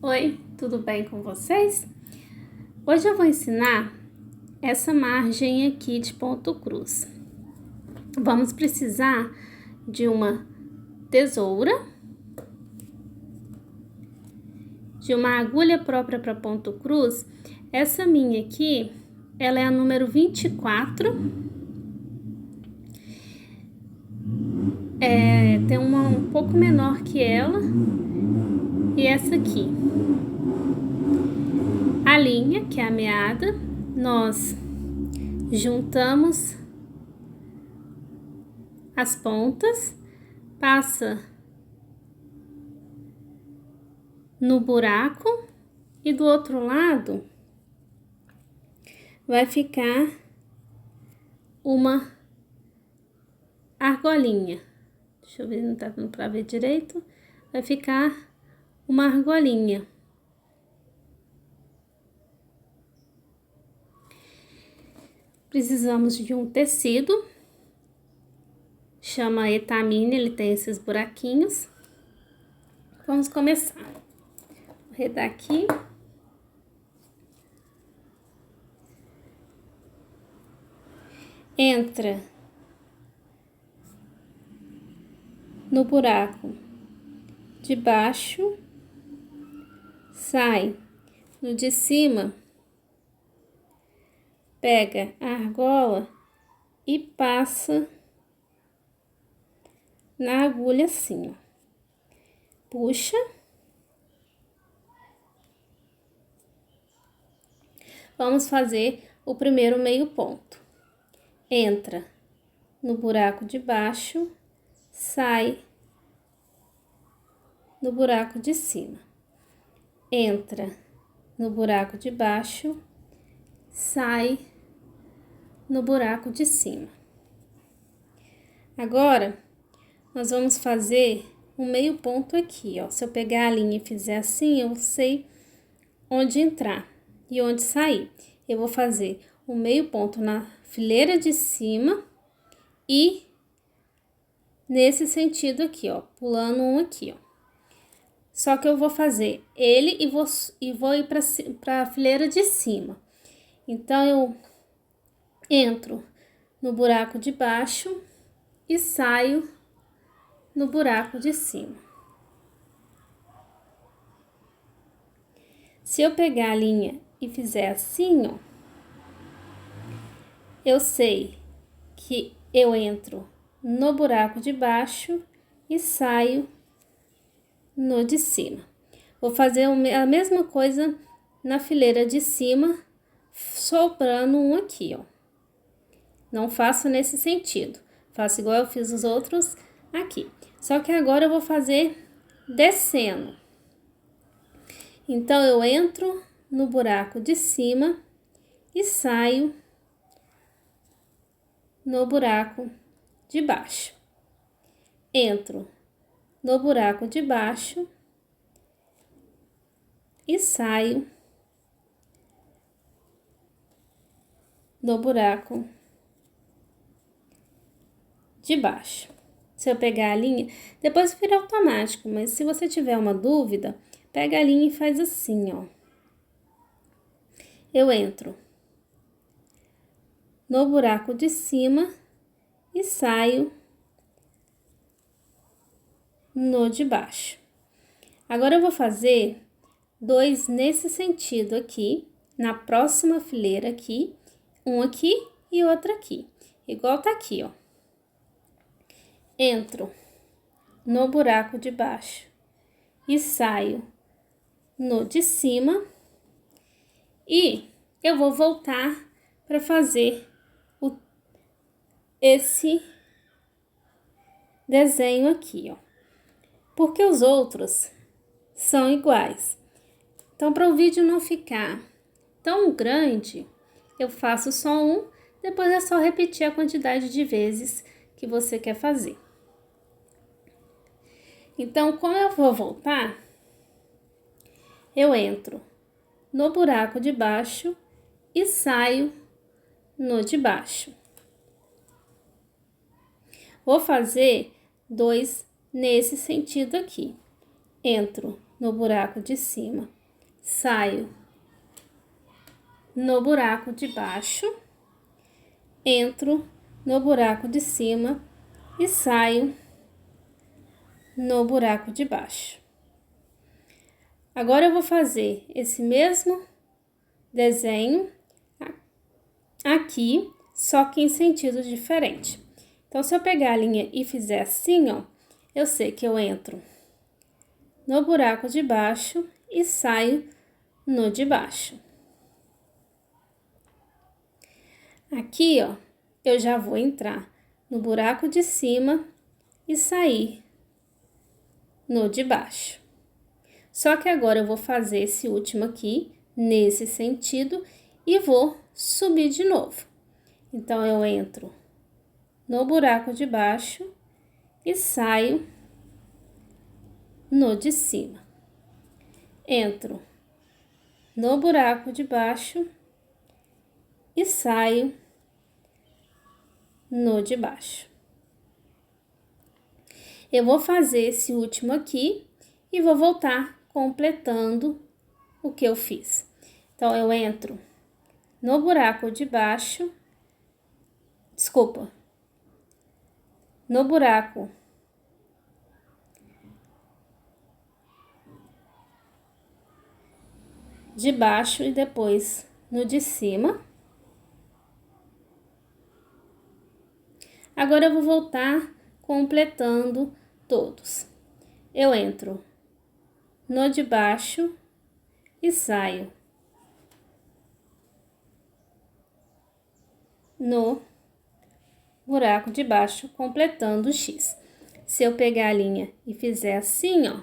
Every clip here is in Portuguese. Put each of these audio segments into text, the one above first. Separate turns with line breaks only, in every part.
Oi, tudo bem com vocês? Hoje eu vou ensinar essa margem aqui de ponto cruz. Vamos precisar de uma tesoura, de uma agulha própria para ponto cruz. Essa minha aqui, ela é a número 24. Tem uma um pouco menor que ela. E essa aqui. A linha, que é a meada, nós juntamos as pontas, passa no buraco e do outro lado vai ficar uma argolinha. Deixa eu ver, não tá dando pra ver direito. Vai ficar uma argolinha. Precisamos de um tecido, chama etamine, ele tem esses buraquinhos. Vamos começar. Vou redar aqui. Entra no buraco de baixo, sai no de cima, pega a argola e passa na agulha assim, ó. Puxa. Vamos fazer o primeiro meio ponto. Entra no buraco de baixo, sai no buraco de cima. Entra no buraco de baixo, sai no buraco de cima. Agora, nós vamos fazer um meio ponto aqui, ó. Se eu pegar a linha e fizer assim, eu sei onde entrar e onde sair. Eu vou fazer um meio ponto na fileira de cima e nesse sentido aqui, ó, pulando um aqui, ó. Só que eu vou fazer ele e vou ir para a fileira de cima. Então, eu entro no buraco de baixo e saio no buraco de cima. Se eu pegar a linha e fizer assim, ó, eu sei que eu entro no buraco de baixo e saio no de cima. Vou fazer a mesma coisa na fileira de cima, sobrando um aqui, ó. Não faço nesse sentido, faço igual eu fiz os outros aqui. Só que agora eu vou fazer descendo. Então, eu entro no buraco de cima e saio no buraco de baixo. Entro no buraco de baixo e saio no buraco de baixo. Se eu pegar a linha, depois vira automático, mas se você tiver uma dúvida, pega a linha e faz assim, ó. Eu entro no buraco de cima e saio no de baixo. Agora, eu vou fazer dois nesse sentido aqui, na próxima fileira aqui, um aqui e outro aqui, igual tá aqui, ó. Entro no buraco de baixo e saio no de cima e eu vou voltar para fazer esse desenho aqui, ó, porque os outros são iguais. Então, para o vídeo não ficar tão grande, eu faço só um, depois é só repetir a quantidade de vezes que você quer fazer. Então, como eu vou voltar, eu entro no buraco de baixo e saio no de baixo. Vou fazer dois nesse sentido aqui. Entro no buraco de cima, saio no buraco de baixo, entro no buraco de cima e saio no buraco de baixo. Agora eu vou fazer esse mesmo desenho aqui, só que em sentido diferente. Então, se eu pegar a linha e fizer assim, ó, eu sei que eu entro no buraco de baixo e saio no de baixo. Aqui, ó, eu já vou entrar no buraco de cima e sair no de baixo. Só que agora eu vou fazer esse último aqui, nesse sentido, e vou subir de novo. Então, eu entro no buraco de baixo e saio no de cima. Entro no buraco de baixo e saio no de baixo. Eu vou fazer esse último aqui e vou voltar completando o que eu fiz. Então, eu entro no buraco de baixo, no buraco de baixo e depois no de cima. Agora eu vou voltar completando todos. Eu entro no de baixo e saio no buraco de baixo, completando o X. Se eu pegar a linha e fizer assim, ó,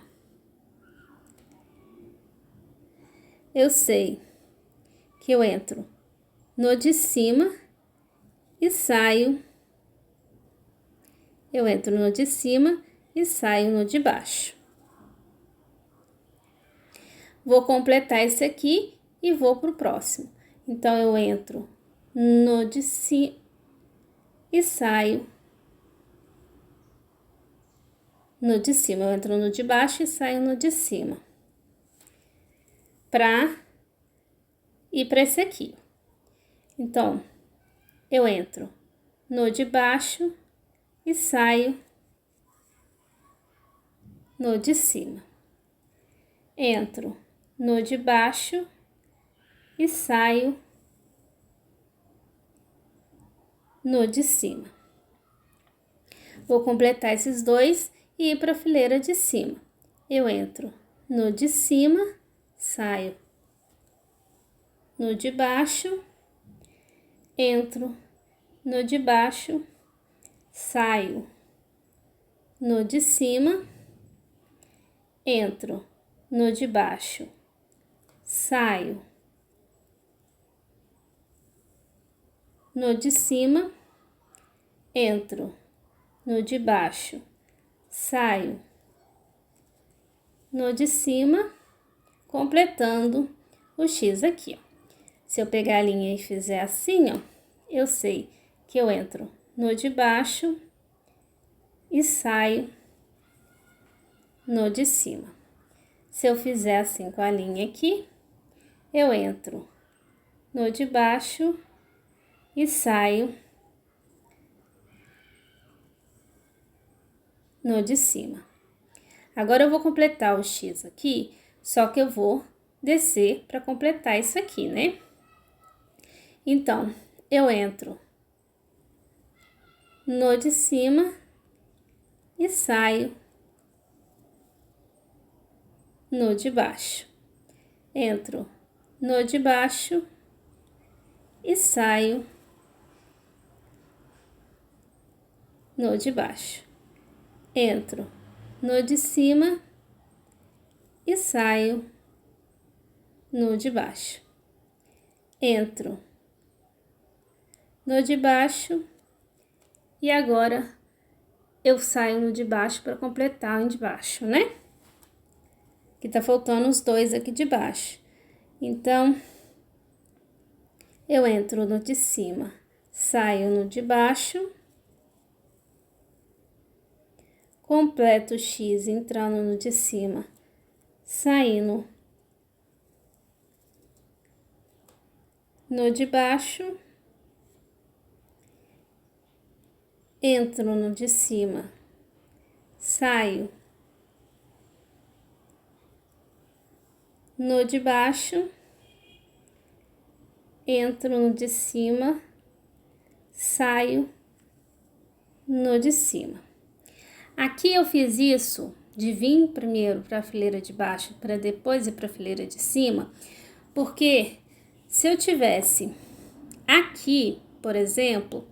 eu sei que eu entro no de cima e saio. Eu entro no de cima e saio no de baixo. Vou completar esse aqui e vou pro próximo. Então, eu entro no de cima e saio no de cima. Eu entro no de baixo e saio no de cima. Pra ir pra esse aqui. Então, eu entro no de baixo e saio no de cima. Entro no de baixo e saio no de cima. Vou completar esses dois e ir para a fileira de cima. Eu entro no de cima, saio no de baixo, entro no de baixo, saio no de cima, entro no de baixo, saio no de cima, entro no de baixo, saio no de cima, completando o X aqui, ó. Se eu pegar a linha e fizer assim, ó, eu sei que eu entro no de baixo e saio no de cima. Se eu fizer assim com a linha aqui, eu entro no de baixo e saio no de cima. Agora, eu vou completar o X aqui, só que eu vou descer para completar isso aqui, né? Então, eu entro no de cima e saio no de baixo. Entro no de baixo e saio no de baixo. Entro no de cima e saio no de baixo. Entro no de baixo e agora eu saio no de baixo para completar o de baixo, né? Que tá faltando os dois aqui de baixo. Então, eu entro no de cima, saio no de baixo, completo o X entrando no de cima, saindo no de baixo, entro no de cima, saio no de baixo, entro no de cima, saio no de cima. Aqui eu fiz isso de vir primeiro para a fileira de baixo para depois ir para a fileira de cima, porque se eu tivesse aqui, por exemplo,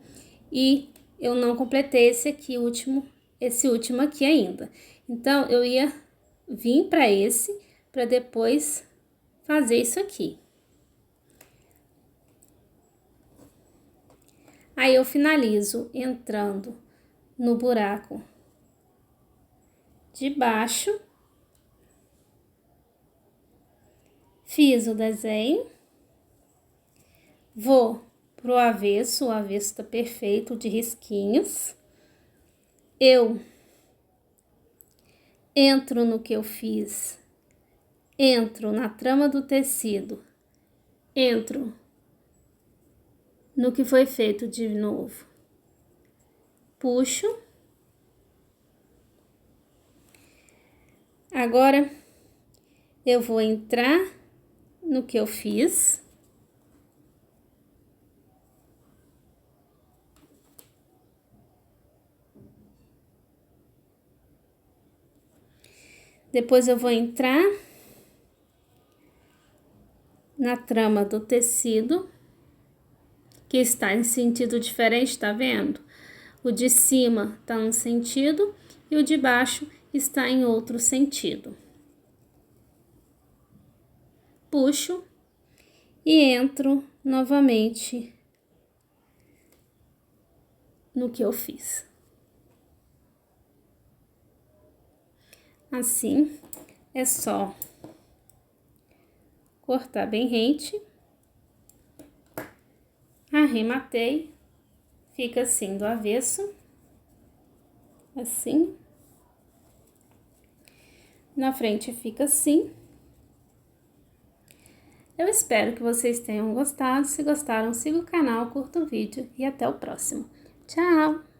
e eu não completei esse último aqui ainda, então eu ia vir para esse para depois fazer isso aqui. Aí eu finalizo entrando no buraco de baixo, fiz o desenho, vou pro avesso, o avesso tá perfeito, de risquinhos. Eu entro no que eu fiz, entro na trama do tecido, entro no que foi feito de novo, puxo. Agora, eu vou entrar no que eu fiz. Depois eu vou entrar na trama do tecido, que está em sentido diferente, tá vendo? O de cima tá num sentido e o de baixo está em outro sentido. Puxo e entro novamente no que eu fiz. Assim, é só cortar bem rente, arrematei, fica assim do avesso, assim. Na frente fica assim. Eu espero que vocês tenham gostado. Se gostaram, siga o canal, curta o vídeo e até o próximo. Tchau!